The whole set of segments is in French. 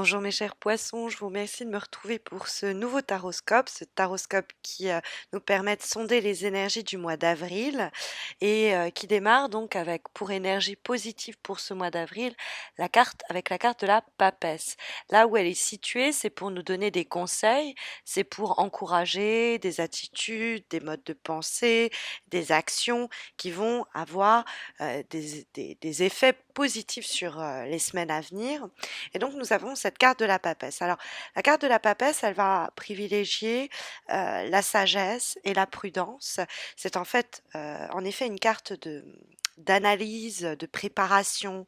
Bonjour mes chers poissons, je vous remercie de me retrouver pour ce nouveau taroscope, ce taroscope qui nous permet de sonder les énergies du mois d'avril et qui démarre donc avec pour énergie positive pour ce mois d'avril avec la carte de la papesse. Là où elle est située, c'est pour nous donner des conseils, c'est pour encourager des attitudes, des modes de pensée, des actions qui vont avoir des effets positifs sur les semaines à venir. Et donc nous avons cette carte de la papesse. Alors la carte de la papesse, elle va privilégier la sagesse et la prudence. C'est en effet une carte d'analyse, de préparation,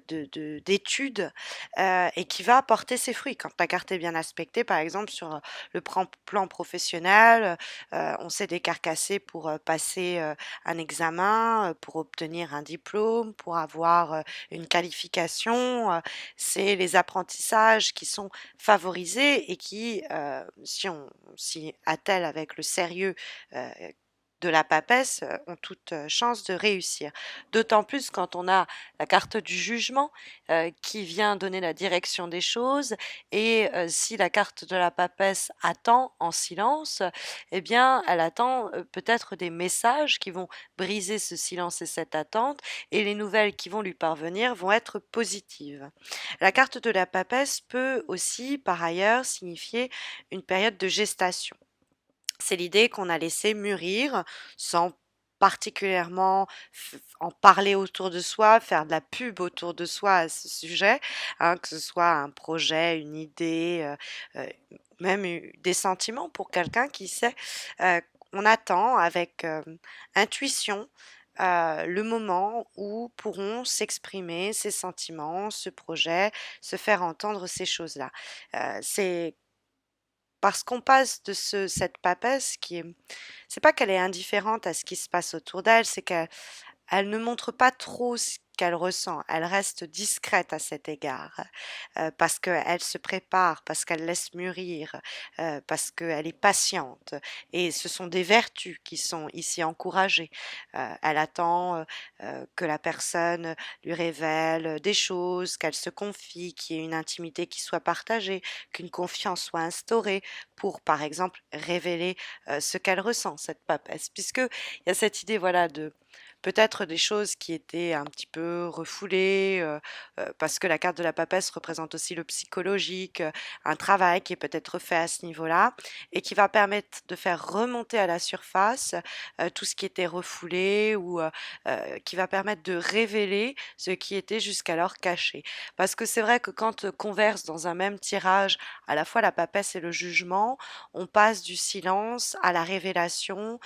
d'études, et qui va porter ses fruits. Quand la carte est bien aspectée, par exemple sur le plan professionnel, on s'est décarcassé pour passer un examen, pour obtenir un diplôme, pour avoir une qualification. C'est les apprentissages qui sont favorisés et qui, si on s'y attelle avec le sérieux euh, de la papesse, ont toute chance de réussir. D'autant plus quand on a la carte du jugement qui vient donner la direction des choses et si la carte de la papesse attend en silence, eh bien elle attend peut-être des messages qui vont briser ce silence et cette attente et les nouvelles qui vont lui parvenir vont être positives. La carte de la papesse peut aussi, par ailleurs, signifier une période de gestation. C'est l'idée qu'on a laissé mûrir sans particulièrement en parler autour de soi, faire de la pub autour de soi à ce sujet, hein, que ce soit un projet, une idée, même des sentiments pour quelqu'un qui sait. Euh, on attend avec intuition le moment où pourront s'exprimer ces sentiments, ce projet, se faire entendre ces choses-là. C'est parce qu'on passe de cette papesse c'est pas qu'elle est indifférente à ce qui se passe autour d'elle, c'est qu'elle ne montre pas trop ce qu'elle ressent. Elle reste discrète à cet égard, parce qu'elle se prépare, parce qu'elle laisse mûrir, parce qu'elle est patiente. Et ce sont des vertus qui sont ici encouragées. Elle attend que la personne lui révèle des choses, qu'elle se confie, qu'il y ait une intimité qui soit partagée, qu'une confiance soit instaurée pour, par exemple, révéler ce qu'elle ressent, cette papesse. Puisqu'il y a cette idée, voilà, de peut-être des choses qui étaient un petit peu refoulées, parce que la carte de la papesse représente aussi le psychologique, un travail qui est peut-être fait à ce niveau-là et qui va permettre de faire remonter à la surface tout ce qui était refoulé ou qui va permettre de révéler ce qui était jusqu'alors caché. Parce que c'est vrai que quand converse dans un même tirage à la fois la papesse et le jugement, on passe du silence à la révélation,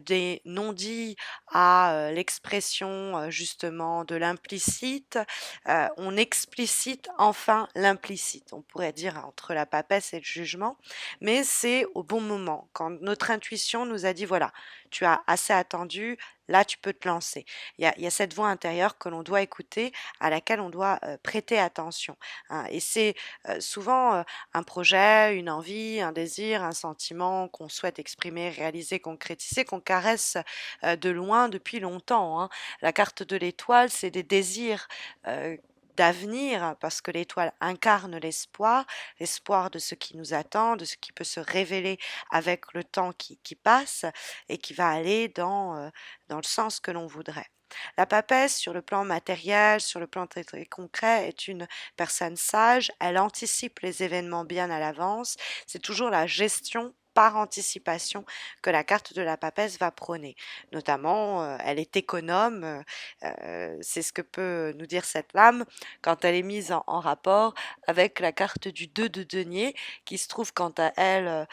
des non-dits à l'expression justement de l'implicite, on explicite enfin l'implicite, on pourrait dire entre la papesse et le jugement, mais c'est au bon moment, quand notre intuition nous a dit voilà, tu as assez attendu, là tu peux te lancer. Il y a cette voix intérieure que l'on doit écouter, à laquelle on doit prêter attention, hein. Et c'est souvent un projet, une envie, un désir, un sentiment qu'on souhaite exprimer, réaliser, concrétiser, qu'on caresse de loin depuis longtemps, hein. La carte de l'étoile, c'est des désirs d'avenir, parce que l'étoile incarne l'espoir, l'espoir de ce qui nous attend, de ce qui peut se révéler avec le temps qui passe et qui va aller dans le sens que l'on voudrait. La papesse, sur le plan matériel, sur le plan très, très concret, est une personne sage. Elle anticipe les événements bien à l'avance. C'est toujours la gestion par anticipation que la carte de la papesse va prôner. Notamment, elle est économe, c'est ce que peut nous dire cette lame quand elle est mise en rapport avec la carte du 2 de denier qui se trouve quant à elle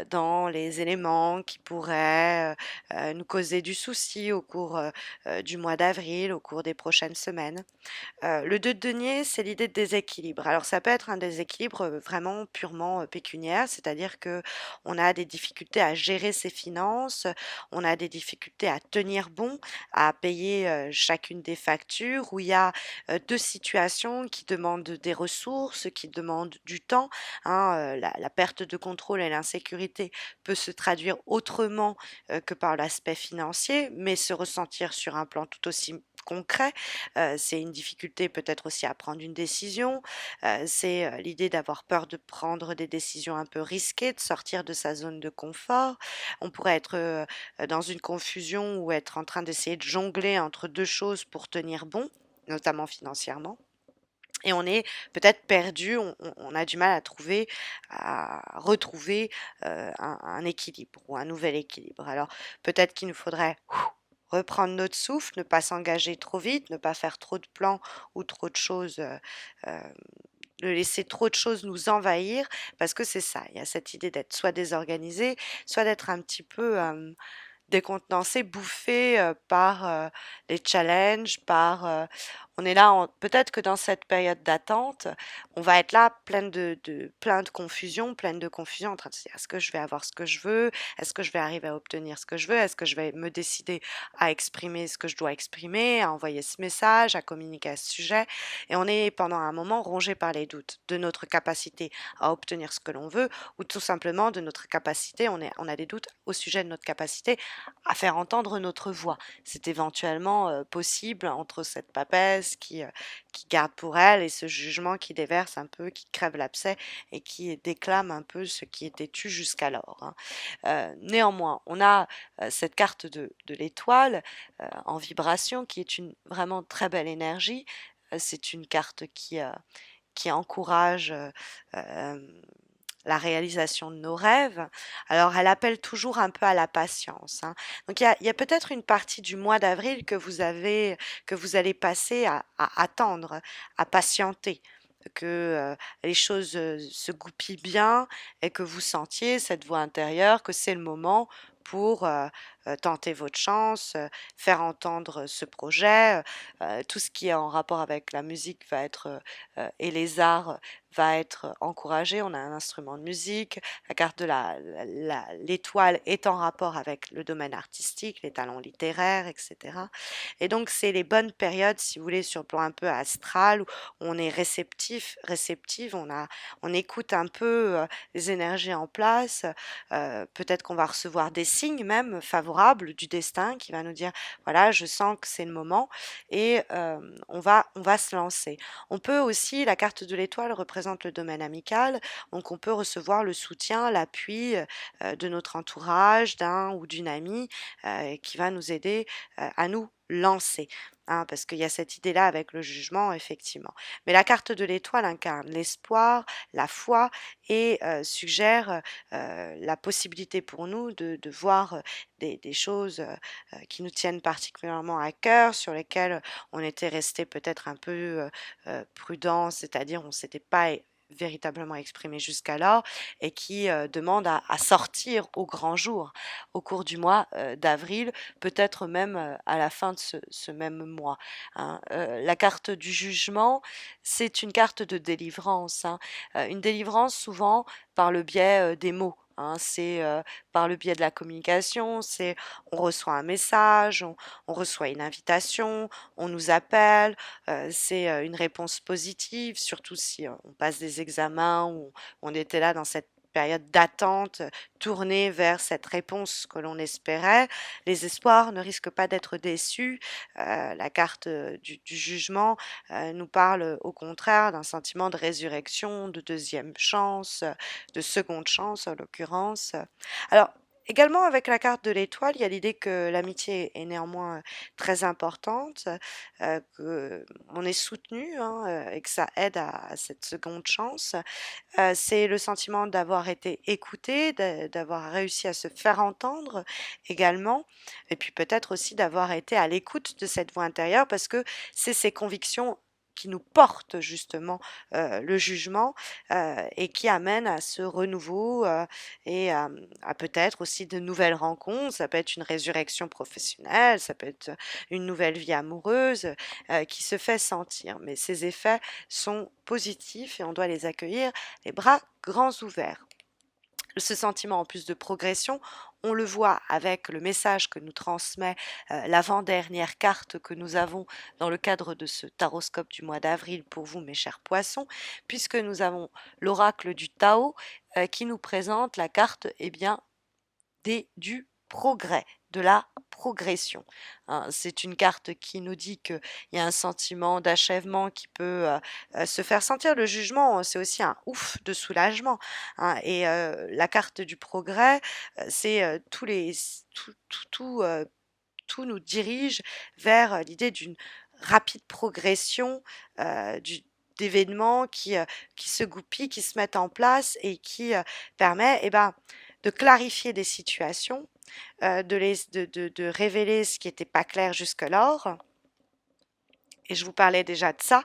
dans les éléments qui pourraient nous causer du souci au cours du mois d'avril, au cours des prochaines semaines. Le 2 de denier, c'est l'idée de déséquilibre. Alors ça peut être un déséquilibre vraiment purement pécuniaire, c'est-à-dire que on a des difficultés à gérer ses finances, on a des difficultés à tenir bon, à payer chacune des factures, où il y a deux situations qui demandent des ressources, qui demandent du temps, hein. La perte de contrôle et l'insécurité peut se traduire autrement que par l'aspect financier, mais se ressentir sur un plan tout aussi concret. C'est une difficulté peut-être aussi à prendre une décision. C'est l'idée d'avoir peur de prendre des décisions un peu risquées, de sortir de sa zone de confort. On pourrait être dans une confusion ou être en train d'essayer de jongler entre deux choses pour tenir bon, notamment financièrement. Et on est peut-être perdu, on a du mal à retrouver un équilibre ou un nouvel équilibre. Alors peut-être qu'il nous faudrait reprendre notre souffle, ne pas s'engager trop vite, ne pas faire trop de plans ou trop de choses, euh, de laisser trop de choses nous envahir, parce que c'est ça, il y a cette idée d'être soit désorganisé, soit d'être un petit peu décontenancé, bouffé par les challenges, on est là, peut-être que dans cette période d'attente, on va être là plein de confusion, pleine de confusion, en train de se dire, est-ce que je vais avoir ce que je veux? Est-ce que je vais arriver à obtenir ce que je veux? Est-ce que je vais me décider à exprimer ce que je dois exprimer, à envoyer ce message, à communiquer à ce sujet? Et on est pendant un moment rongé par les doutes de notre capacité à obtenir ce que l'on veut, ou tout simplement de notre capacité, on a des doutes au sujet de notre capacité à faire entendre notre voix. C'est éventuellement possible entre cette papesse qui garde pour elle et ce jugement qui déverse un peu, qui crève l'abcès et qui déclame un peu ce qui était tu jusqu'alors, hein. Néanmoins, on a cette carte de l'étoile en vibration qui est une vraiment très belle énergie. C'est une carte qui encourage la réalisation de nos rêves. Alors, elle appelle toujours un peu à la patience, hein. Donc, il y a peut-être une partie du mois d'avril que vous allez passer à attendre, à patienter, que les choses se goupillent bien et que vous sentiez cette voix intérieure, que c'est le moment pour tenter votre chance, faire entendre ce projet. Tout ce qui est en rapport avec la musique va être et les arts va être encouragé. On a un instrument de musique, la carte de l'étoile est en rapport avec le domaine artistique, les talents littéraires, etc. Et donc, c'est les bonnes périodes, si vous voulez, sur le plan un peu astral, où on est réceptive, on écoute un peu les énergies en place. Peut-être qu'on va recevoir des signes même favorables du destin qui va nous dire, voilà, je sens que c'est le moment et on va se lancer. On peut aussi, la carte de l'étoile représente le domaine amical, donc on peut recevoir le soutien, l'appui de notre entourage, d'un ou d'une amie qui va nous aider à nous lancer. Hein, parce qu'il y a cette idée-là avec le jugement, effectivement. Mais la carte de l'étoile incarne l'espoir, la foi et suggère la possibilité pour nous de voir des choses qui nous tiennent particulièrement à cœur, sur lesquelles on était resté peut-être un peu prudent, c'est-à-dire on ne s'était pas véritablement exprimé jusqu'alors et qui demande à sortir au grand jour au cours du mois d'avril, peut-être même à la fin de ce même mois, hein. La carte du jugement, c'est une carte de délivrance, hein. Une délivrance souvent par le biais des mots. Hein, c'est par le biais de la communication, c'est on reçoit un message, on reçoit une invitation, on nous appelle, c'est une réponse positive, surtout si on passe des examens ou on était là dans cette période d'attente, tournée vers cette réponse que l'on espérait. Les espoirs ne risquent pas d'être déçus. La carte du jugement nous parle au contraire d'un sentiment de résurrection, de deuxième chance, de seconde chance en l'occurrence. Alors, également avec la carte de l'étoile, il y a l'idée que l'amitié est néanmoins très importante, qu'on est soutenu, hein, et que ça aide à cette seconde chance. C'est le sentiment d'avoir été écouté, d'avoir réussi à se faire entendre également, et puis peut-être aussi d'avoir été à l'écoute de cette voix intérieure parce que c'est ces convictions qui nous portent justement le jugement et qui amènent à ce renouveau et à peut-être aussi de nouvelles rencontres. Ça peut être une résurrection professionnelle, ça peut être une nouvelle vie amoureuse qui se fait sentir. Mais ces effets sont positifs et on doit les accueillir les bras grands ouverts. Ce sentiment en plus de progression, on le voit avec le message que nous transmet l'avant-dernière carte que nous avons dans le cadre de ce taroscope du mois d'avril pour vous, mes chers poissons, puisque nous avons l'oracle du Tao qui nous présente la carte, eh bien, du progrès. de la progression. Hein. C'est une carte qui nous dit qu'il y a un sentiment d'achèvement qui peut se faire sentir. Le jugement, c'est aussi un ouf de soulagement. Hein. Et la carte du progrès, c'est tout nous dirige vers l'idée d'une rapide progression d'événements qui se goupillent, qui se mettent en place et qui permet de clarifier des situations, de révéler ce qui n'était pas clair jusque-lors. Et je vous parlais déjà de ça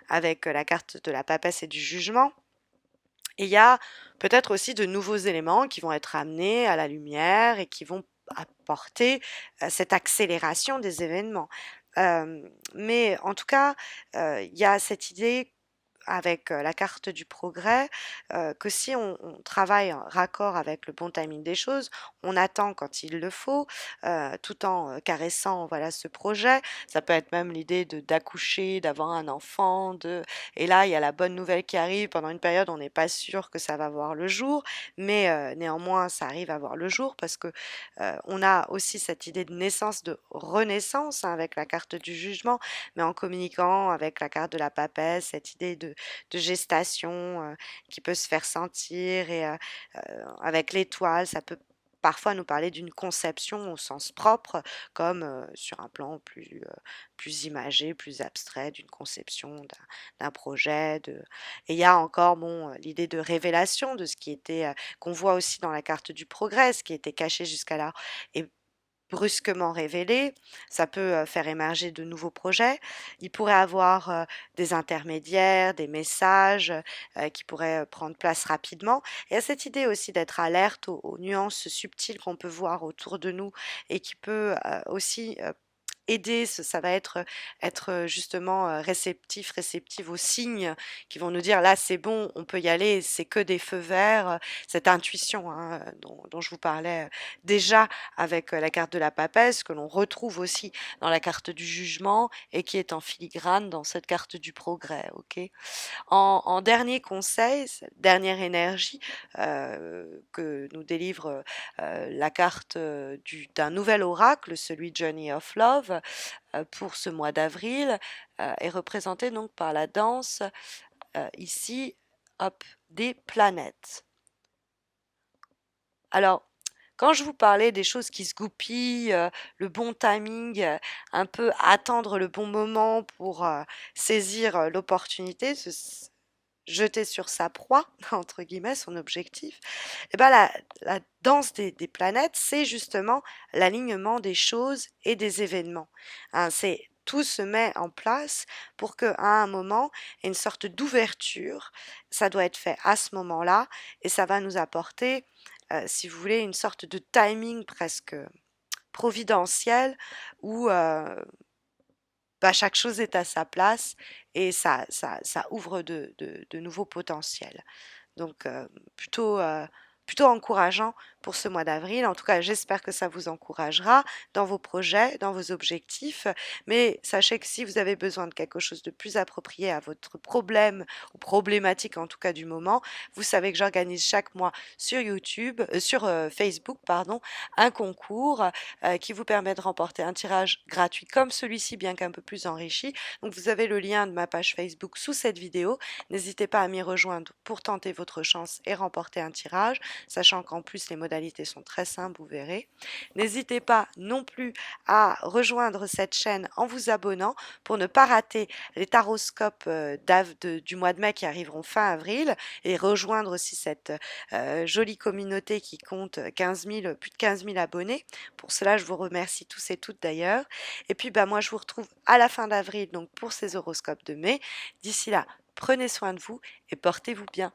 avec la carte de la papesse et du jugement. Et il y a peut-être aussi de nouveaux éléments qui vont être amenés à la lumière et qui vont apporter cette accélération des événements. Mais en tout cas, il y a cette idée avec la carte du progrès, que si on travaille en raccord avec le bon timing des choses, on attend quand il le faut, tout en caressant voilà ce projet. Ça peut être même l'idée d'accoucher, d'avoir un enfant, et là il y a la bonne nouvelle qui arrive pendant une période on n'est pas sûr que ça va voir le jour, mais néanmoins ça arrive à voir le jour parce que on a aussi cette idée de naissance, de renaissance hein, avec la carte du jugement, mais en communiquant avec la carte de la papesse, cette idée de gestation qui peut se faire sentir et avec l'étoile, ça peut parfois nous parler d'une conception au sens propre, comme sur un plan plus imagé, plus abstrait, d'une conception d'un projet. Et il y a encore bon, l'idée de révélation de ce qui était, qu'on voit aussi dans la carte du progrès, ce qui était caché jusqu'alors. Et brusquement révélé, ça peut faire émerger de nouveaux projets. Il pourrait avoir des intermédiaires, des messages qui pourraient prendre place rapidement. Et il y a cette idée aussi d'être alerte aux nuances subtiles qu'on peut voir autour de nous et qui peut aussi aider, ça va être justement réceptive aux signes qui vont nous dire là c'est bon, on peut y aller, c'est que des feux verts, cette intuition hein, dont je vous parlais déjà avec la carte de la papesse, que l'on retrouve aussi dans la carte du jugement et qui est en filigrane dans cette carte du progrès. Ok. En dernier conseil, dernière énergie que nous délivre la carte d'un nouvel oracle, celui Journey of Love, pour ce mois d'avril, est représenté donc par la danse ici, hop, des planètes. Alors, quand je vous parlais des choses qui se goupillent, le bon timing, un peu attendre le bon moment pour saisir l'opportunité, jeter sur sa proie, entre guillemets, son objectif, et ben la danse des planètes, c'est justement l'alignement des choses et des événements. Hein, tout se met en place pour qu'à un moment, il y ait une sorte d'ouverture. Ça doit être fait à ce moment-là et ça va nous apporter, si vous voulez, une sorte de timing presque providentiel où chaque chose est à sa place et ça ouvre de nouveaux potentiels. Donc plutôt encourageant pour ce mois d'avril. En tout cas, j'espère que ça vous encouragera dans vos projets, dans vos objectifs. Mais sachez que si vous avez besoin de quelque chose de plus approprié à votre problème ou problématique en tout cas du moment, vous savez que j'organise chaque mois sur YouTube, sur Facebook, pardon, un concours qui vous permet de remporter un tirage gratuit comme celui-ci, bien qu'un peu plus enrichi. Donc vous avez le lien de ma page Facebook sous cette vidéo. N'hésitez pas à m'y rejoindre pour tenter votre chance et remporter un tirage, sachant qu'en plus les modalités sont très simples, vous verrez. N'hésitez pas non plus à rejoindre cette chaîne en vous abonnant pour ne pas rater les taroscopes du mois de mai qui arriveront fin avril et rejoindre aussi cette jolie communauté qui compte 15 000, plus de 15 000 abonnés. Pour cela, je vous remercie tous et toutes d'ailleurs. Et puis, moi, je vous retrouve à la fin d'avril donc pour ces horoscopes de mai. D'ici là, prenez soin de vous et portez-vous bien.